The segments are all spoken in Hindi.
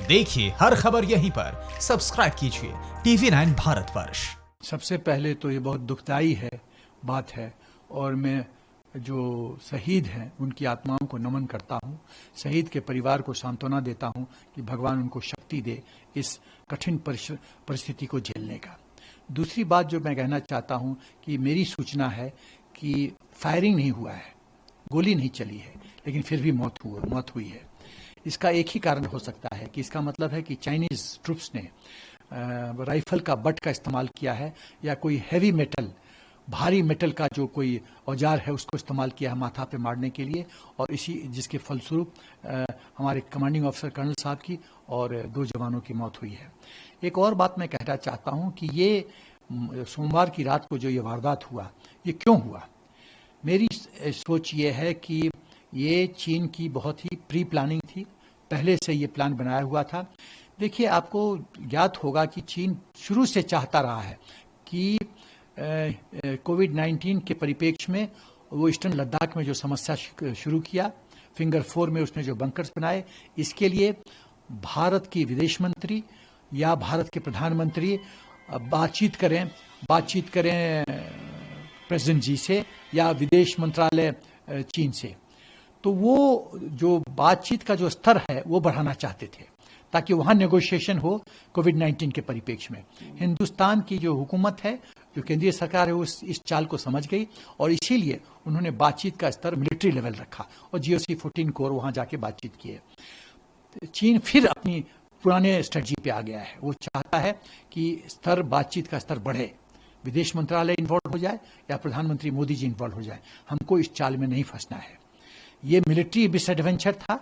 देखिए हर खबर यहीं पर, सब्सक्राइब कीजिए TV9 भारतवर्ष। सबसे पहले तो ये बहुत दुखदाई बात है और मैं जो शहीद हैं उनकी आत्माओं को नमन करता हूं, शहीद के परिवार को सांत्वना देता हूं कि भगवान उनको शक्ति दे इस कठिन परिस्थिति को झेलने का। दूसरी बात जो मैं कहना चाहता हूं कि मेरी सूचना है कि फायरिंग नहीं हुआ है, गोली नहीं चली है, लेकिन फिर भी मौत हुई है। इसका एक ही कारण हो सकता है कि इसका मतलब है कि चाइनीज ट्रुप्स ने राइफल का बट का इस्तेमाल किया है या कोई हैवी मेटल, भारी मेटल का जो कोई औजार है उसको इस्तेमाल किया है माथा पे मारने के लिए, और इसी जिसके फलस्वरूप हमारे कमांडिंग ऑफिसर कर्नल साहब की और 2 जवानों की मौत हुई है। एक और बात मैं कहना चाहता हूं कि ये सोमवार की रात को जो ये वारदात हुआ, ये क्यों हुआ? मेरी सोच ये है कि ये चीन की बहुत ही प्री प्लानिंग थी, पहले से ये प्लान बनाया हुआ था। देखिए, आपको ज्ञात होगा कि चीन शुरू से चाहता रहा है कि कोविड-19 के परिप्रेक्ष्य में वो ईस्टर्न लद्दाख में जो समस्या शुरू किया, फिंगर 4 में उसने जो बंकर्स बनाए, इसके लिए भारत की विदेश मंत्री या भारत के प्रधानमंत्री बातचीत करें प्रेसिडेंट जी से या विदेश मंत्रालय चीन से। तो वो जो बातचीत का जो स्तर है वो बढ़ाना चाहते थे ताकि वहां नेगोशिएशन हो कोविड-19 के परिप्रेक्ष्य में। हिंदुस्तान की जो हुकूमत है, जो केंद्रीय सरकार है, वो इस चाल को समझ गई और इसीलिए उन्होंने बातचीत का स्तर मिलिट्री लेवल रखा और GOC 14 कोर वहां जाके बातचीत की है। चीन फिर अपनी पुराने स्ट्रेटजी पे आ गया है, वो चाहता है कि बातचीत का स्तर बढ़े, विदेश मंत्रालय इन्वॉल्व हो जाए या प्रधानमंत्री मोदी जी इन्वॉल्व हो जाए। हमको इस चाल में नहीं फंसना है। ये मिलिट्री मिसएडवेंचर था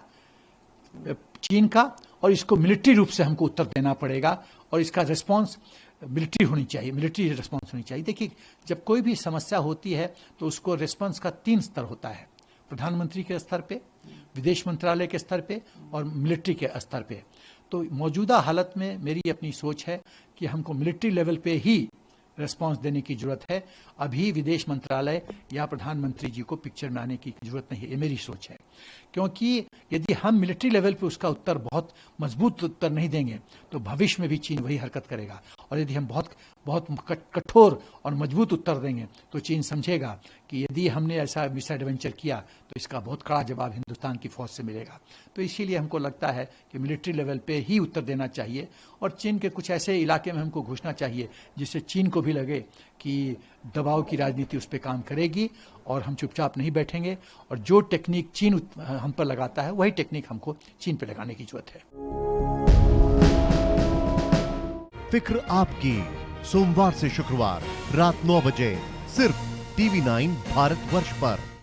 चीन का और इसको मिलिट्री रूप से हमको उत्तर देना पड़ेगा और इसका रिस्पांस मिलिट्री रिस्पांस होनी चाहिए। देखिए, जब कोई भी समस्या होती है तो उसको रिस्पांस का 3 स्तर होता है, प्रधानमंत्री के स्तर पे, विदेश मंत्रालय के स्तर पे और मिलिट्री के स्तर पे। तो मौजूदा हालत में मेरी अपनी सोच है कि हमको मिलिट्री लेवल पे ही रिस्पांस देने की जरूरत है। अभी विदेश मंत्रालय या प्रधानमंत्री जी को पिक्चर में आने की जरूरत नहीं है, ये मेरी सोच है। क्योंकि यदि हम मिलिट्री लेवल पे उसका उत्तर, बहुत मजबूत उत्तर नहीं देंगे तो भविष्य में भी चीन वही हरकत करेगा, और यदि हम बहुत कठोर और मजबूत उत्तर देंगे तो चीन समझेगा कि यदि हमने ऐसा मिसएडवेंचर किया तो इसका बहुत कड़ा जवाब हिंदुस्तान की फौज से मिलेगा। तो इसीलिए हमको लगता है कि मिलिट्री लेवल पे ही उत्तर देना चाहिए और चीन के कुछ ऐसे इलाके में हमको घुसना चाहिए जिससे चीन को भी लगे कि दबाव की राजनीति उस पर काम करेगी और हम चुपचाप नहीं बैठेंगे, और जो टेक्निक चीन हम पर लगाता है वही टेक्निक हमको चीन पर लगाने की जरूरत है। फिक्र आपकी, सोमवार से शुक्रवार रात 9 बजे सिर्फ TV9 भारतवर्ष पर।